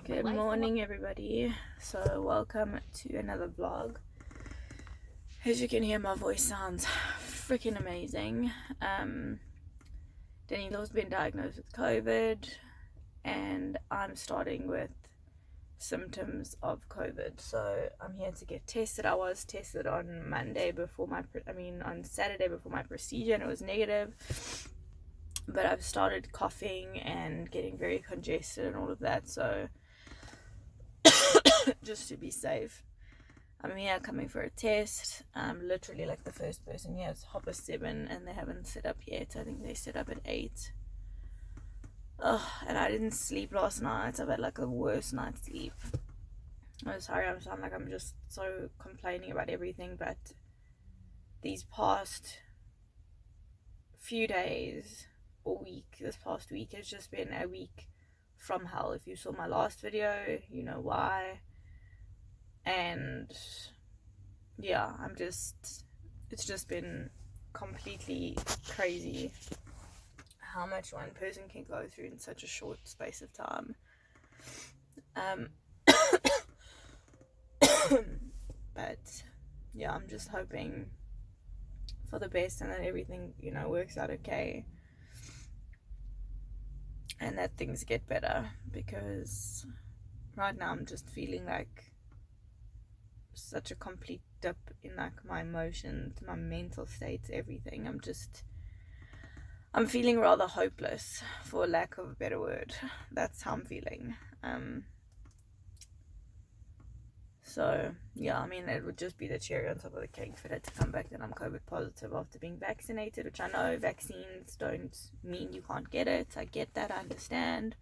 Good morning, everybody. So welcome to another vlog. As you can hear, my voice sounds freaking amazing. Danilo's been diagnosed with COVID, and I'm starting with symptoms of COVID. So I'm here to get tested. I was tested on Monday before on Saturday before my procedure, and it was negative. But I've started coughing and getting very congested and all of that. So just to be safe, I'm here coming for a test. I'm literally like the first person here. It's 7:30 and they haven't set up yet. I think they set up at 8. And I didn't sleep last night. I've had like a worst night's sleep. I'm sorry, I sound like I'm just so complaining about everything, but these past few days or week, this past week has just been a week from hell. If you saw my last video, you know why. And yeah, it's just been completely crazy how much one person can go through in such a short space of time. But yeah, I'm just hoping for the best and that everything, works out okay and that things get better, because right now I'm just feeling like such a complete dip in like my emotions, my mental states, everything. I'm feeling rather hopeless, for lack of a better word. That's how I'm feeling. So yeah, it would just be the cherry on top of the cake for that to come back that I'm COVID positive after being vaccinated, which I know vaccines don't mean you can't get it. I get that, I understand.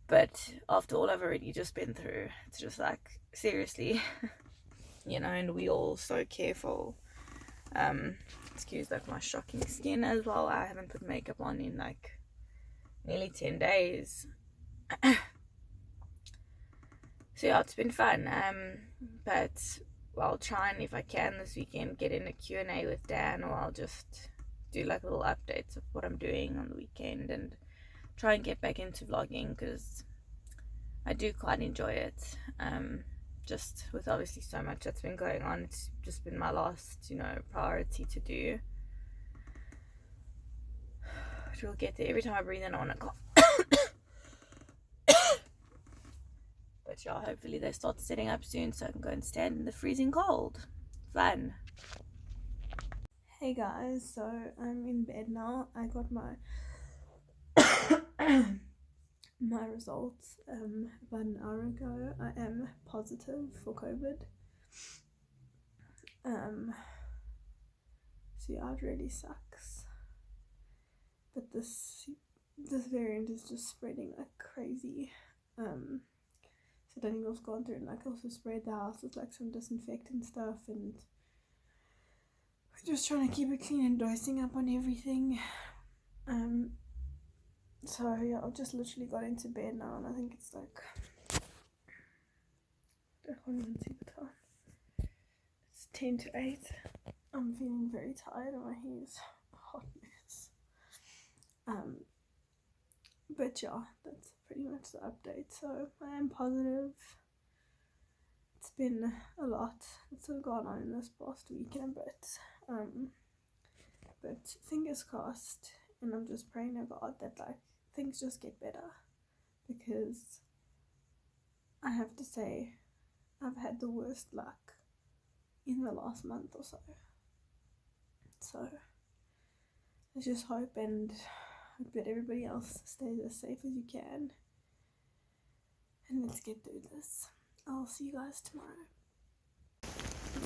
But after all I've already just been through, it's just like, seriously. And we all so careful. Excuse like my shocking skin as well. I haven't put makeup on in like nearly 10 days. So yeah, it's been fun. But I'll try and, if I can this weekend, get in a Q&A with Dan, or I'll just do like little updates of what I'm doing on the weekend and try and get back into vlogging, because I do quite enjoy it. Just with obviously so much that's been going on, it's just been my last, priority to do. But we'll get there. Every time I breathe in, I want to cough. But yeah, hopefully they start setting up soon so I can go and stand in the freezing cold. Fun. Hey guys, so I'm in bed now. I got my my results about an hour ago. I am positive for COVID. So yeah, it really sucks. But this variant is just spreading like crazy. So Danilo's gone through and like also sprayed the house with like some disinfectant stuff, and we're just trying to keep it clean and dosing up on everything. So yeah, I've just literally got into bed now, and I think it's like, I can't even see the time. It's 10 to 8. I'm feeling very tired and my hair is a hot mess. But yeah, that's pretty much the update. So I am positive. It's been a lot that's gone on in this past week and a bit. But fingers crossed, and I'm just praying to God that like things just get better, because I have to say I've had the worst luck in the last month or so. So let's just hope and hope that everybody else stays as safe as you can, and let's get through this. I'll see you guys tomorrow.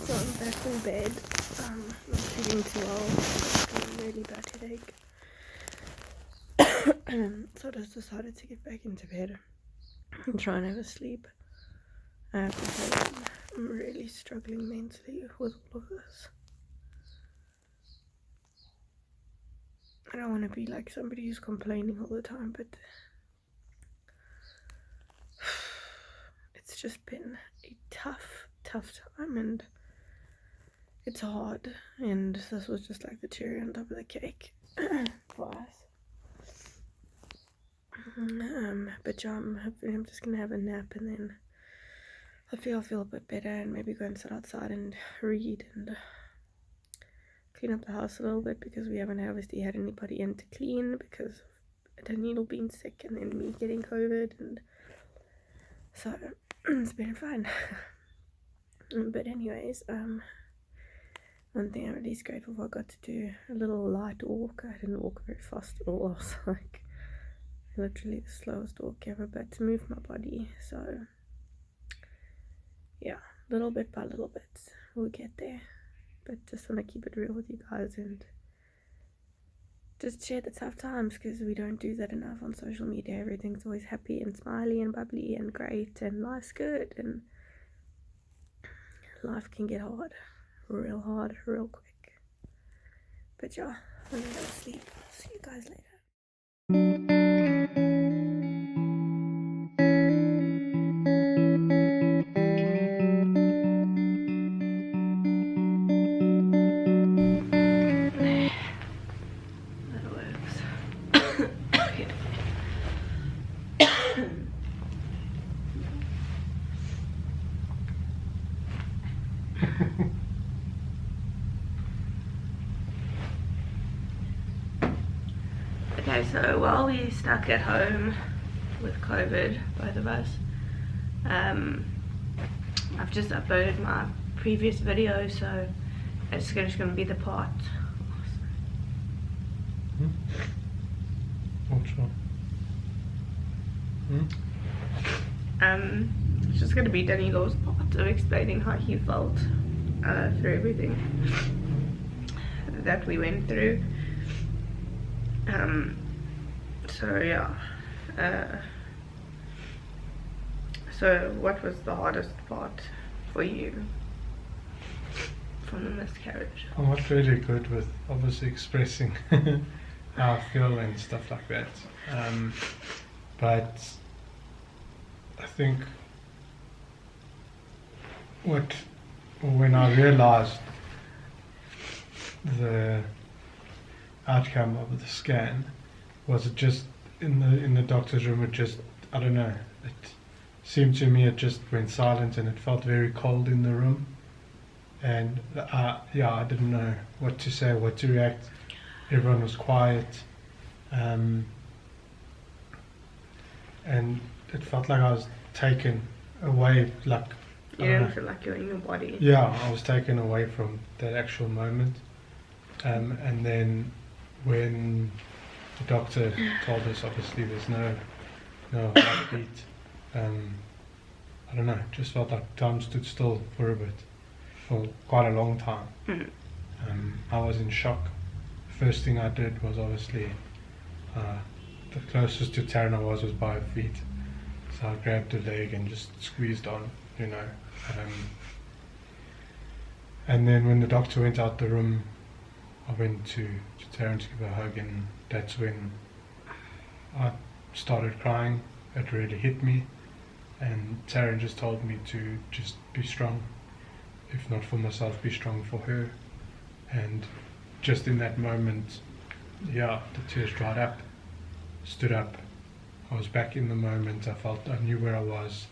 So I'm back in bed. Not feeling too well. I've got a really bad headache. So I just decided to get back into bed and try and have a sleep. I have to say, I'm really struggling mentally with all of this. I don't want to be like somebody who's complaining all the time, but it's just been a tough time, and it's hard, and this was just like the cherry on top of the cake for us. But yeah, hopefully I'm just gonna have a nap and then hopefully I'll feel a bit better and maybe go and sit outside and read and clean up the house a little bit, because we haven't obviously had anybody in to clean because of Danilo being sick and then me getting COVID, and so it's been fun. But anyways, one thing I'm really grateful for, I got to do a little light walk. I didn't walk very fast at all. I was like literally the slowest walk ever, but to move my body. So yeah, little bit by little bit, we'll get there. But just want to keep it real with you guys and just share the tough times, because we don't do that enough on social media. Everything's always happy and smiley and bubbly and great and life's good, and life can get hard, real quick. But yeah, I'm gonna go to sleep. I'll see you guys later. That works. Okay. Okay, so while we're stuck at home with COVID, both of us, I've just uploaded my previous video, so it's just going to be the part. What's wrong? It's just going to be Danilo's part of explaining how he felt through everything that we went through. So yeah, so what was the hardest part for you from the miscarriage? I'm not really good with obviously expressing how I feel and stuff like that, but I think when I realized the outcome of the scan, was it just in the doctor's room, it just, I don't know, it seemed to me it just went silent and it felt very cold in the room, and yeah, I didn't know what to say, what to react. Everyone was quiet, and it felt like I was taken away, like you didn't feel like you're in your body. Yeah, I was taken away from that actual moment, and then when the doctor told us obviously there's no heartbeat, I don't know, it just felt like time stood still for a bit, for quite a long time. I was in shock. First thing I did was obviously, the closest to Taryn I was by her feet, so I grabbed her leg and just squeezed on, you know. And then when the doctor went out the room, I went to Taryn to give her a hug, and that's when I started crying. It really hit me, and Taryn just told me to just be strong. If not for myself, be strong for her. And just in that moment, yeah, the tears dried up, stood up. I was back in the moment. I knew where I was,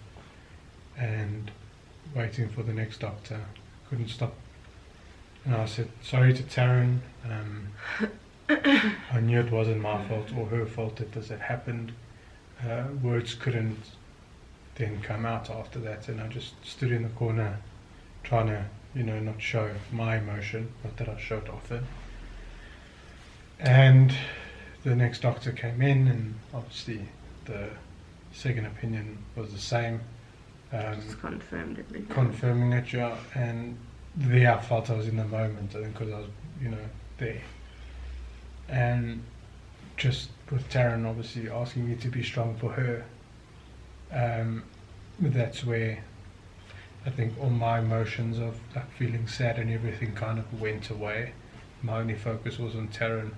and waiting for the next doctor. Couldn't stop. And I said sorry to Taryn. I knew it wasn't my fault or her fault that this had happened. Words couldn't then come out after that, and I just stood in the corner trying to, you know, not show my emotion, not that I showed often. And the next doctor came in, and obviously the second opinion was the same. Just confirmed everything. Confirming it, yeah. And there I felt I was in the moment, I think, because I was, you know, there. And just with Taryn obviously asking me to be strong for her, that's where I think all my emotions of like feeling sad and everything kind of went away. My only focus was on Taryn,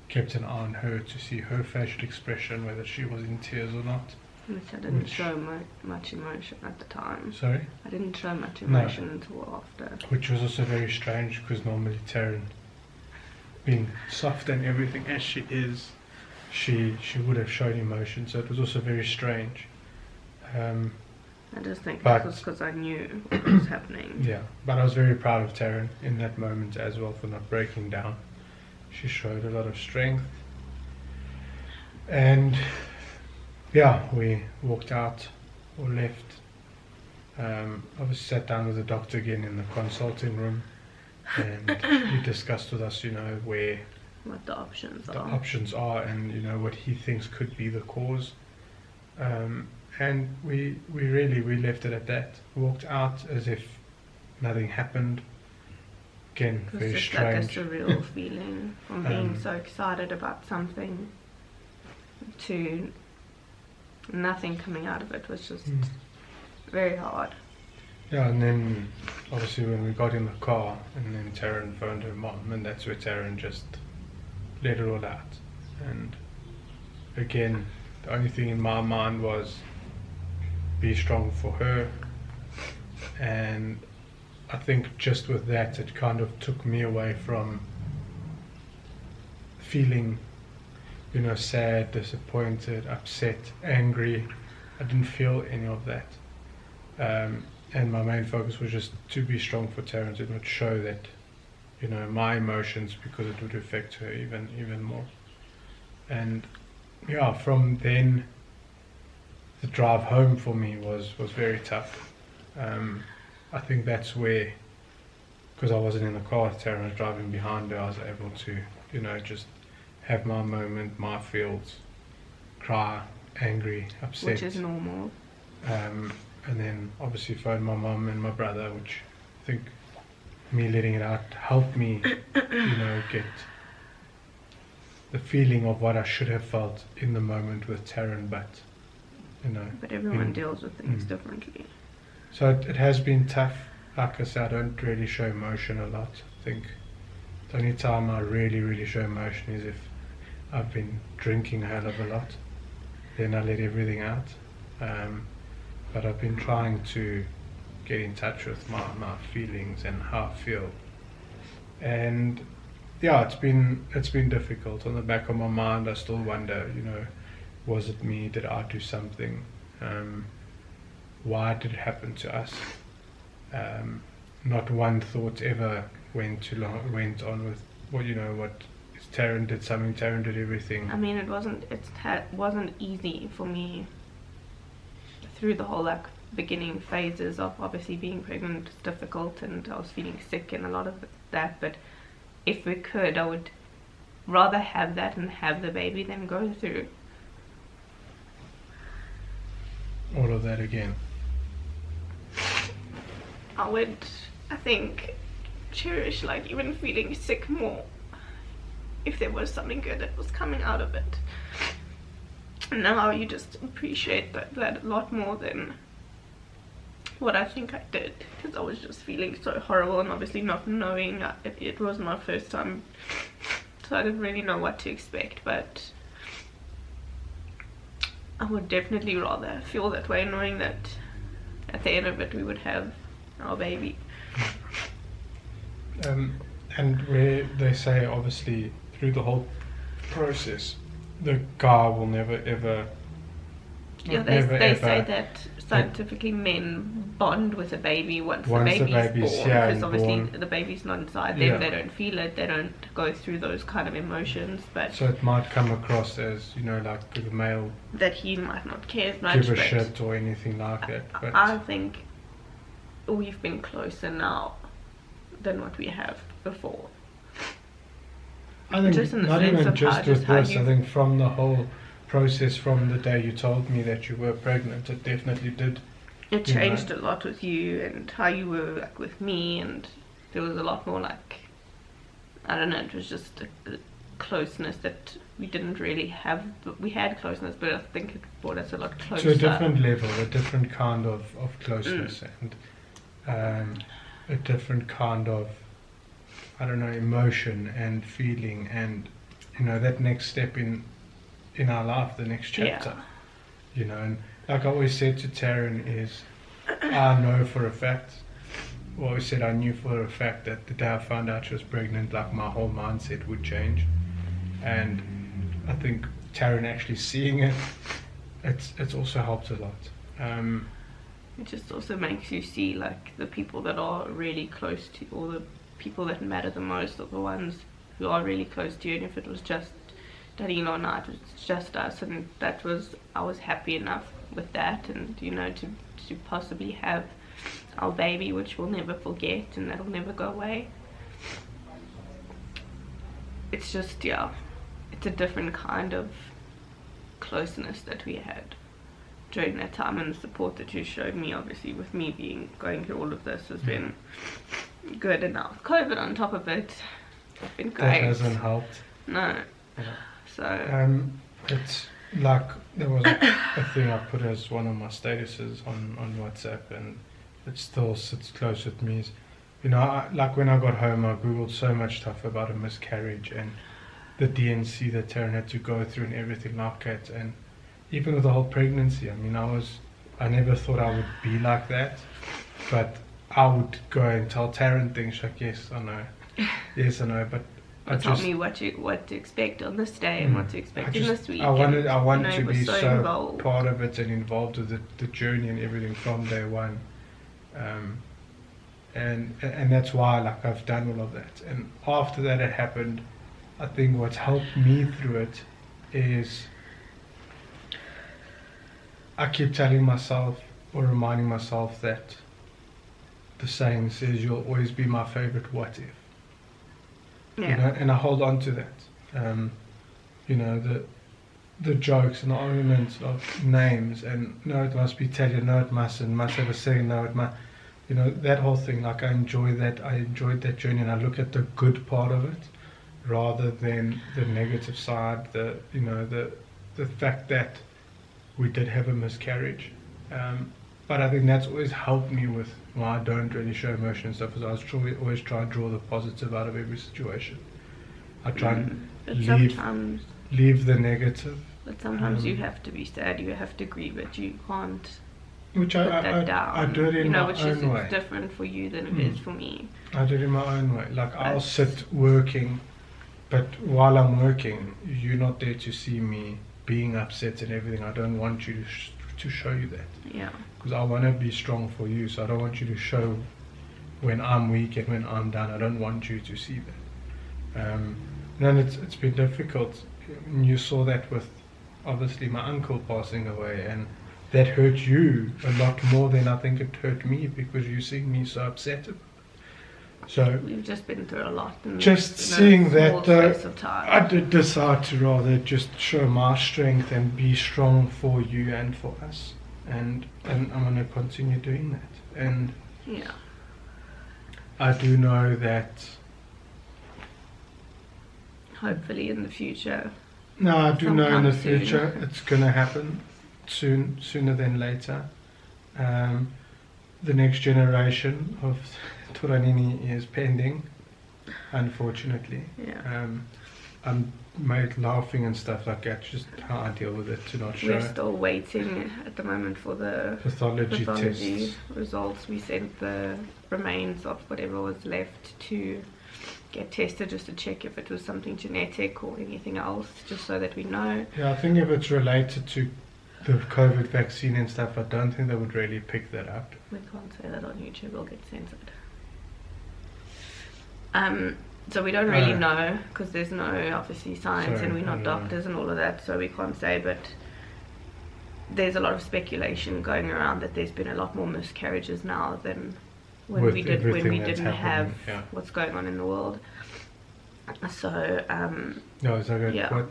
kept an eye on her to see her facial expression, whether she was in tears or not. Which I didn't show much emotion at the time. Sorry? I didn't show much emotion until after. Which was also very strange, because normally Taryn, being soft and everything as she is, she would have shown emotion. So it was also very strange. I just think But- it was because I knew what was happening. Yeah, but I was very proud of Taryn in that moment as well for not breaking down. She showed a lot of strength. And yeah, we walked out or left. Obviously sat down with the doctor again in the consulting room, and he discussed with us, where What the options the are. options are and, what he thinks could be the cause. And we left it at that. Walked out as if nothing happened. Again, It was very just strange. like a surreal feeling from being Um, so excited about something to nothing coming out of it was just Mm. very hard. Yeah, and then obviously when we got in the car, and then Taryn phoned her mom, and that's where Taryn just let it all out. And again, the only thing in my mind was be strong for her. And I think just with that, it kind of took me away from feeling, sad, disappointed, upset, angry. I didn't feel any of that. And my main focus was just to be strong for Taryn, to not show that, my emotions, because it would affect her even more. And yeah, from then, the drive home for me was very tough. I think that's where, because I wasn't in the car, Taryn was driving behind her, I was able to, just have my moment, my feels, cry, angry, upset. Which is normal. And then obviously phoned my mum and my brother, which I think me letting it out helped me, get the feeling of what I should have felt in the moment with Taryn, but, But everyone Mm. deals with things Mm. differently. So it has been tough. Like I said, I don't really show emotion a lot. I think the only time I really show emotion is if I've been drinking a hell of a lot. Then I let everything out. But I've been trying to get in touch with my feelings and how I feel. And yeah, it's been difficult. On the back of my mind, I still wonder, was it me? Did I do something? Why did it happen to us? Not one thought ever went on with, what Taryn did something, Taryn did everything. I mean, it wasn't easy for me through the whole beginning phases of obviously being pregnant. It's difficult, and I was feeling sick and a lot of that. But if we could, I would rather have that and have the baby than go through All of that again. I would, I think, cherish even feeling sick more if there was something good that was coming out of it. And now you just appreciate that a lot more than what I think I did, because I was just feeling so horrible, and obviously not knowing, it was my first time, so I didn't really know what to expect. But I would definitely rather feel that way, knowing that at the end of it we would have our baby. And where they say, obviously, through the whole process, the guy will never ever. Yeah, they say that scientifically men bond with a baby once the baby's born, because obviously the baby's not inside them, they don't feel it, they don't go through those kind of emotions. But so it might come across as, like the male that he might not care as much. give a but shit or anything like that. But I think we've been closer now than what we have before. I think just in the not sense even of just how- with just how this. I you- think from the whole process, from the day you told me that you were pregnant, it definitely did. It You know. changed a lot with you and how you were with me, and there was a lot more I don't know, it was just a closeness that we didn't really have. We had closeness, but I think it brought us a lot closer. To a different level, a different kind of closeness, and a different kind of, I don't know, emotion and feeling, and that next step in our life, the next chapter. And like I always said to Taryn is, I know for a fact, or I always said I knew for a fact that the day I found out she was pregnant, my whole mindset would change. And I think Taryn actually seeing it, it's also helped a lot. It just also makes you see like the people that are really close to, or the people that matter the most, are the ones who are really close to you. And if it was just Danilo and I, it was just us, and I was happy enough with that, and you know, to possibly have our baby, which we'll never forget and that'll never go away. It's just, yeah, it's a different kind of closeness that we had during that time, and the support that you showed me, obviously with me going through all of this, has been good. And now with COVID on top of it, it's been great. That hasn't helped. No. Yeah. So it's like there was a thing I put as one of my statuses on WhatsApp, and it still sits close with me. You know, like when I got home, I googled so much stuff about a miscarriage and the DNC that Taryn had to go through and everything like that, and even with the whole pregnancy. I mean, I never thought I would be like that, but I would go and tell Taryn things like, yes, I know, yes, I know, but tell me what to expect on this day and what to expect in this week. I wanted to be so involved. part of it and involved with the journey and everything from day one, and that's why like I've done all of that. And after that had happened, I think what's helped me through it is I keep telling myself or reminding myself that the saying says you'll always be my favorite what if. Yeah. You know, and I hold on to that. You know, the jokes and the arguments of names, and no, it must be Taylor, no, it mustn't, must have a saying, no, it must. You know, that whole thing. Like I enjoyed that journey, and I look at the good part of it rather than the negative side. The fact that we did have a miscarriage. But I think that's always helped me with why I don't really show emotion and stuff, because I was always try to draw the positive out of every situation. I try and leave the negative. But sometimes you have to be sad, you have to grieve it, you can't which put that down. I do it in my own way. It's different for you than it is for me. I do it in my own way. Like I'll sit working, but while I'm working, you're not there to see me being upset and everything. I don't want you to show you that. Yeah. Because I want to be strong for you, so I don't want you to show when I'm weak and when I'm down. I don't want you to see that. And it's been difficult. You saw that with obviously my uncle passing away, and that hurt you a lot more than I think it hurt me, because you seeing me so upset. So we've just been through a lot. Just seeing that, I did decide to rather just show my strength and be strong for you and for us, and I'm going to continue doing that. And yeah, I do know that hopefully in the future. No, I do know in the future soon. It's going to happen sooner than later. The next generation of Turanini is pending, unfortunately. Yeah. I'm made laughing and stuff like that, just how I deal with it, to not show. We're still waiting at the moment for the pathology tests results. We sent the remains of whatever was left to get tested, just to check if it was something genetic or anything else, just so that we know. Yeah, I think if it's related to the COVID vaccine and stuff, I don't think they would really pick that up. We can't say that on YouTube, we'll get censored. So we don't really know, because there's no obviously science, and we're not doctors and all of that, so we can't say. But there's a lot of speculation going around that there's been a lot more miscarriages now than when we didn't have what's going on in the world. So no, is that good? Yeah.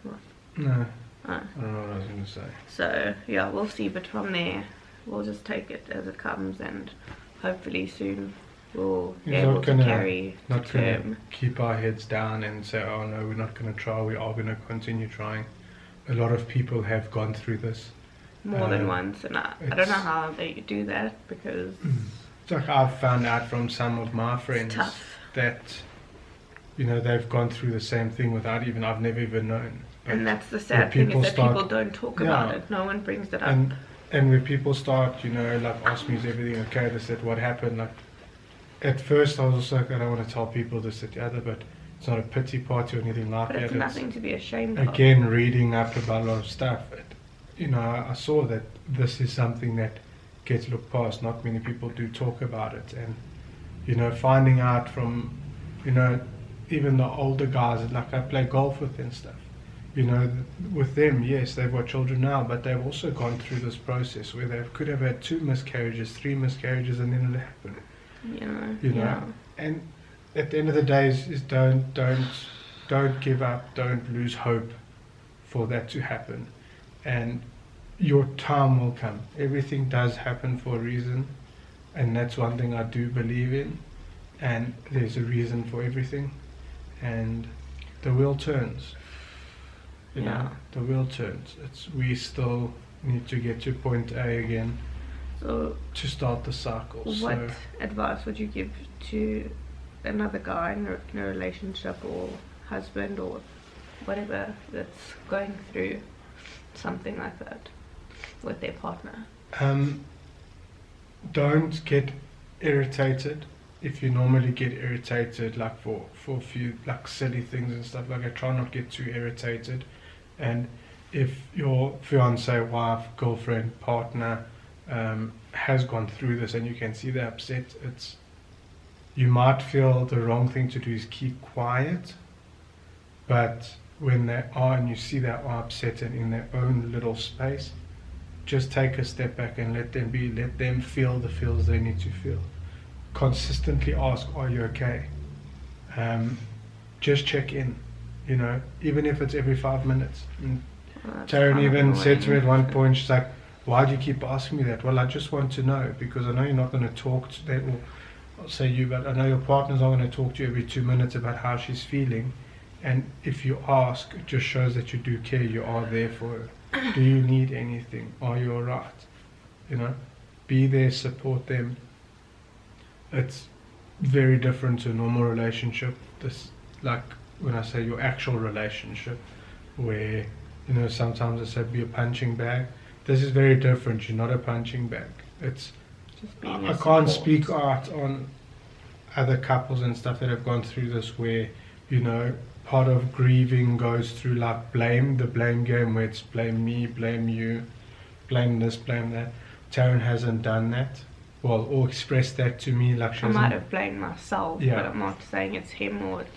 What? No. Oh. I don't know what I was going to say. So yeah, we'll see, but from there we'll just take it as it comes, and hopefully soon we'll be able to carry to term. Keep our heads down and say, oh no, we're not going to try, we are going to continue trying. A lot of people have gone through this more than once, and I don't know how they do that, because it's like I've found out from some of my friends that they've gone through the same thing without I've never even known. And that's the sad thing, is that people don't talk about it. No one brings it up. And when people start, like ask me, is everything okay? They said, what happened? Like, at first I was also like, I don't want to tell people this, that, the other, but It's not a pity party or anything like But that. it's nothing to be ashamed of. Again, reading up about a lot of stuff, I saw that this is something that gets looked past. Not many people do talk about it, and finding out from, even the older guys, like I play golf with and stuff. With them, yes, they've got children now, but they've also gone through this process where they could have had 2 miscarriages, 3 miscarriages, and then it happened. Yeah. And at the end of the day, is don't give up, don't lose hope for that to happen, and your time will come. Everything does happen for a reason, and that's one thing I do believe in. And there's a reason for everything, and the wheel turns. The wheel turns. We still need to get to point A again, So to start the cycle. what advice would you give to another guy in a relationship, or husband, or whatever, that's going through something like that with their partner? Don't get irritated. If you normally get irritated, like for a few like silly things and stuff like that, try not to get too irritated. And if your fiance, wife, girlfriend, partner has gone through this and you can see they're upset, you might feel the wrong thing to do is keep quiet. But when they are, and you see they are upset and in their own little space, just take a step back and let them be. Let them feel the feels they need to feel. Consistently ask, are you okay? Just check in, even if it's every 5 minutes. And Taryn even said to me at one point, she's like, why do you keep asking me that? Well, I just want to know, because I know you're not going to talk to them, or I'll say you, but I know your partner's not going to talk to you every 2 minutes about how she's feeling. And if you ask, it just shows that you do care, you are there for her. Do you need anything? Are you alright? Be there, support them. It's very different to a normal relationship. This, like when I say your actual relationship, where sometimes I say be a punching bag. This is very different. You're not a punching bag. It's Just being I can't speak out on other couples and stuff that have gone through this, where part of grieving goes through like the blame game, where it's blame me, blame you, blame this, blame that. Taryn hasn't done that. Well, or expressed that to me, like I might have blamed myself, but I'm not saying it's him, or it's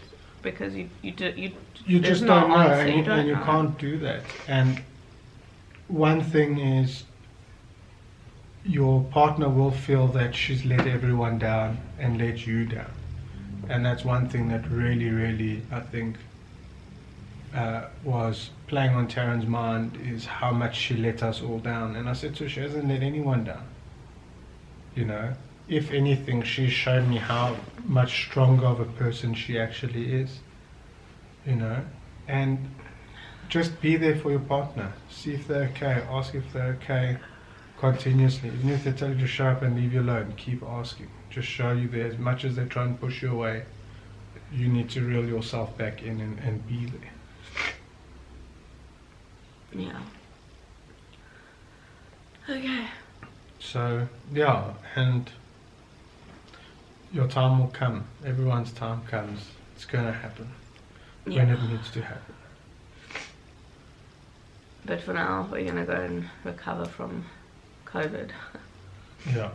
because you just don't know, and you can't do that. And one thing is, your partner will feel that she's let everyone down and let you down, and that's one thing that really, really, I think, was playing on Taryn's mind, is how much she let us all down. And I said to her, she hasn't let anyone down. If anything, she's shown me how much stronger of a person she actually is. And just be there for your partner. See if they're okay. Ask if they're okay continuously. Even if they tell you to shut up and leave you alone, keep asking. Just show you there. As much as they try and push you away, you need to reel yourself back in and be there. Yeah. Okay. So, yeah, and your time will come. Everyone's time comes. It's going to happen when it needs to happen. But for now, we're going to go and recover from COVID. Yeah.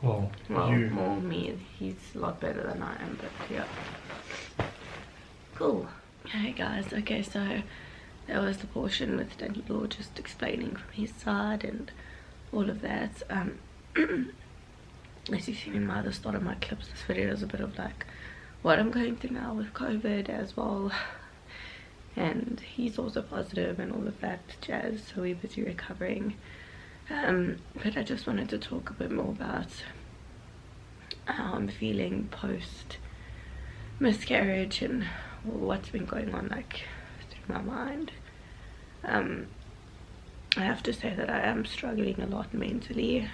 Well, you. More me. He's a lot better than I am, but yeah. Cool. Hey guys, okay, so that was the portion with Danilo just explaining from his side and all of that. As you've seen in the start of my clips, this video is a bit of like what I'm going through now with COVID as well, and he's also positive and all of that jazz, so we're busy recovering. But I just wanted to talk a bit more about how I'm feeling post miscarriage and what's been going on like through my mind. I have to say that I am struggling a lot mentally.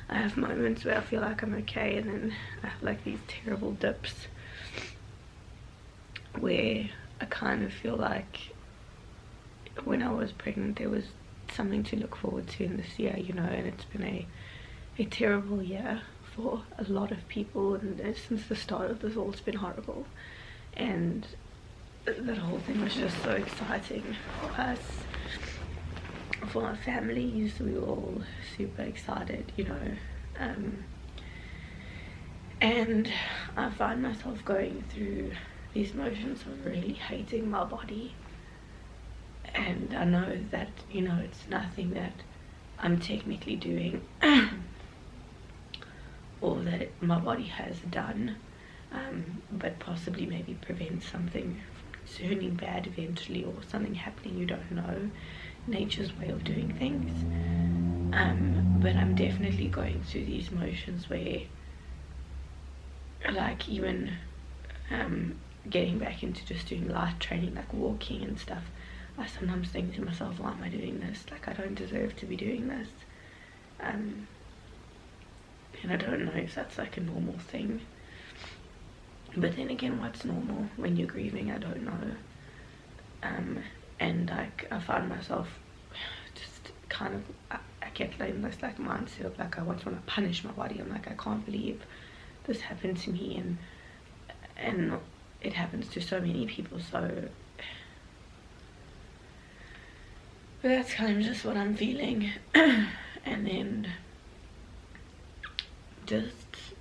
I have moments where I feel like I'm okay, and then I have like these terrible dips where I kind of feel like when I was pregnant there was something to look forward to in this year, and it's been a terrible year for a lot of people, and since the start of this all, it's been horrible. And that whole thing was just so exciting for us, for our families. We were all super excited, you know. And I find myself going through these motions of really hating my body, and I know that, you know, it's nothing that I'm technically doing or that my body has done, but possibly maybe prevent something from turning bad eventually, or something happening, you don't know, nature's way of doing things. But I'm definitely going through these motions where, like, even getting back into just doing light training, like walking and stuff, I sometimes think to myself, why am I doing this? Like, I don't deserve to be doing this. And I don't know if that's like a normal thing, but then again, what's normal when you're grieving, I don't know. And like, I find myself just kind of, I get in this like mindset of like, I want to punish my body. I'm like, I can't believe this happened to me, and it happens to so many people. So, but that's kind of just what I'm feeling. And then just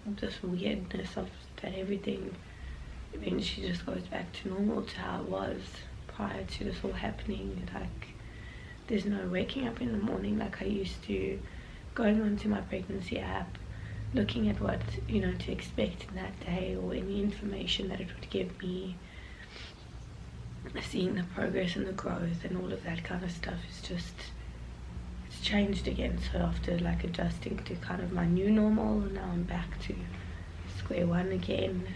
this weirdness of that everything eventually just goes back to normal, to how it was prior to this all happening. Like, there's no waking up in the morning like I used to, going onto my pregnancy app, looking at what, you know, to expect in that day, or any information that it would give me, seeing the progress and the growth and all of that kind of stuff is just, it's changed again. So after like adjusting to kind of my new normal, now I'm back to square one again.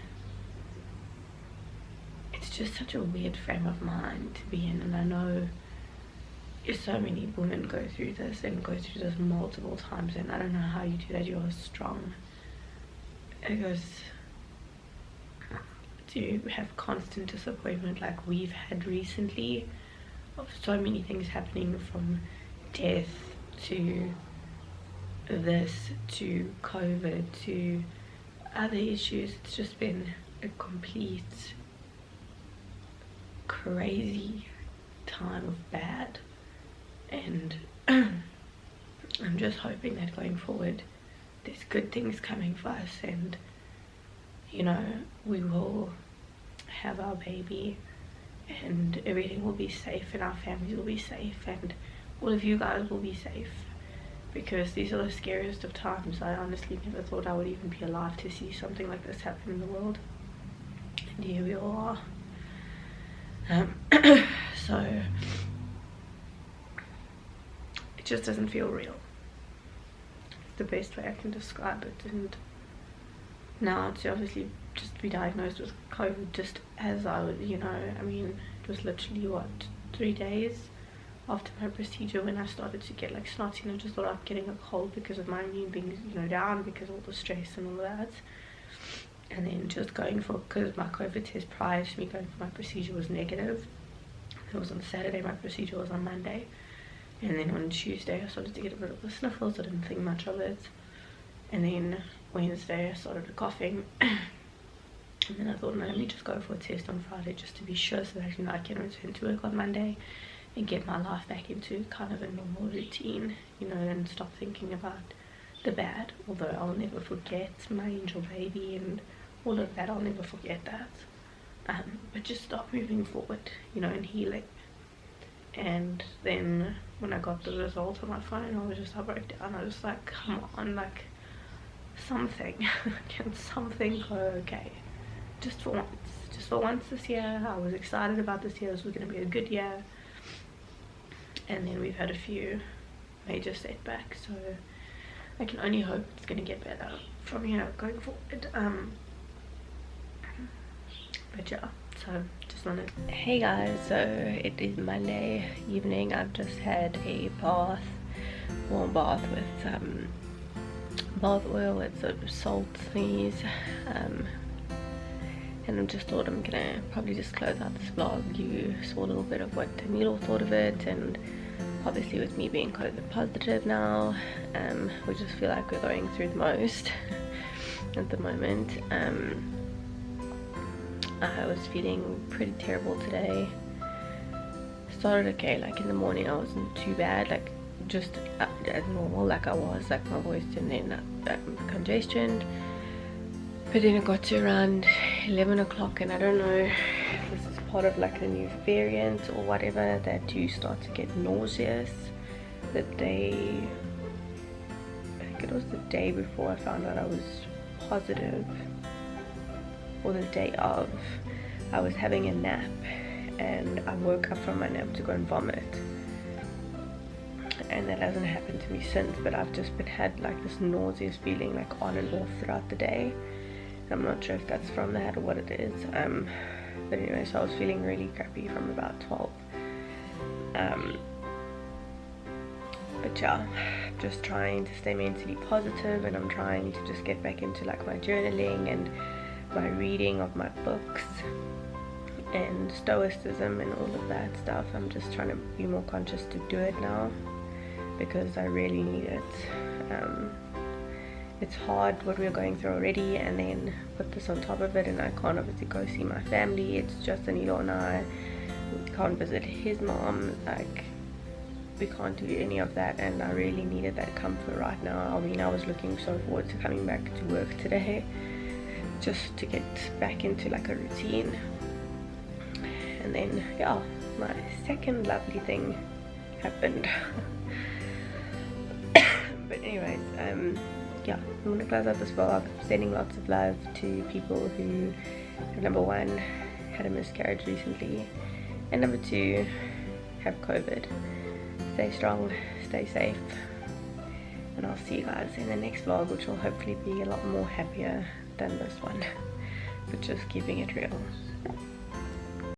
It's just such a weird frame of mind to be in, and I know so many women go through this and go through this multiple times, and I don't know how you do that. You are strong, because to have constant disappointment like we've had recently, of so many things happening, from death to this to COVID to other issues, it's just been a complete crazy time of bad. And I'm just hoping that going forward there's good things coming for us, and you know, we will have our baby and everything will be safe, and our families will be safe, and all of you guys will be safe, because these are the scariest of times. I honestly never thought I would even be alive to see something like this happen in the world, and here we all are. So it just doesn't feel real. It's the best way I can describe it. And now to obviously just be diagnosed with COVID just as I would, you know, I mean, it was literally what, 3 days after my procedure when I started to get like snotty, and I just thought I'm getting a cold because of my immune being, you know, down because of all the stress and all that. And then just going for, because my COVID test prior to me going for my procedure was negative. It was on Saturday, my procedure was on Monday. And then on Tuesday I started to get a bit of the sniffles. I didn't think much of it. And then Wednesday I started coughing. And then I thought, no, let me just go for a test on Friday just to be sure, so that, you know, I can return to work on Monday and get my life back into kind of a normal routine, you know, and stop thinking about the bad. Although I'll never forget my angel baby and all of that, I'll never forget that. But just stop moving forward, you know, and healing. And then when I got the result on my phone, I broke down. I was like, come on, like, something. Can something go okay? Just for once this year. I was excited about this year. This was going to be a good year. And then we've had a few major setbacks, so I can only hope it's going to get better from here going forward. But yeah, so just wanted. Hey guys, so it is Monday evening. I've just had a warm bath with bath oil with sort of salt thingies, and I just thought I'm gonna probably just close out this vlog. You saw a little bit of what Danilo thought of it, and obviously with me being COVID positive now, we just feel like we're going through the most. at the moment. I was feeling pretty terrible today. Started okay, like in the morning I wasn't too bad, like just as normal, like I was, like my voice didn't end up congestion. But then it got to around 11 o'clock, and I don't know if this is part of like a new variant or whatever, that you start to get nauseous. The day, I think it was the day before I found out I was positive, or the day of, I was having a nap and I woke up from my nap to go and vomit. And that hasn't happened to me since, but I've just had like this nauseous feeling like on and off throughout the day. I'm not sure if that's from that or what it is. But anyway, so I was feeling really crappy from about 12. But yeah, just trying to stay mentally positive, and I'm trying to just get back into like my journaling and my reading of my books and stoicism and all of that stuff. I'm just trying to be more conscious to do it now, because I really need it. It's hard what we're going through already, and then put this on top of it, and I can't obviously go see my family. It's just Danilo and I. We can't visit his mom, like we can't do any of that, and I really needed that comfort right now. I mean, I was looking so forward to coming back to work today, just to get back into like a routine. And then yeah, my second lovely thing happened. But anyways, yeah, I'm gonna close out this vlog sending lots of love to people who, number one, had a miscarriage recently, and number two, have COVID. Stay strong, stay safe, and I'll see you guys in the next vlog, which will hopefully be a lot more happier than this one, but just keeping it real.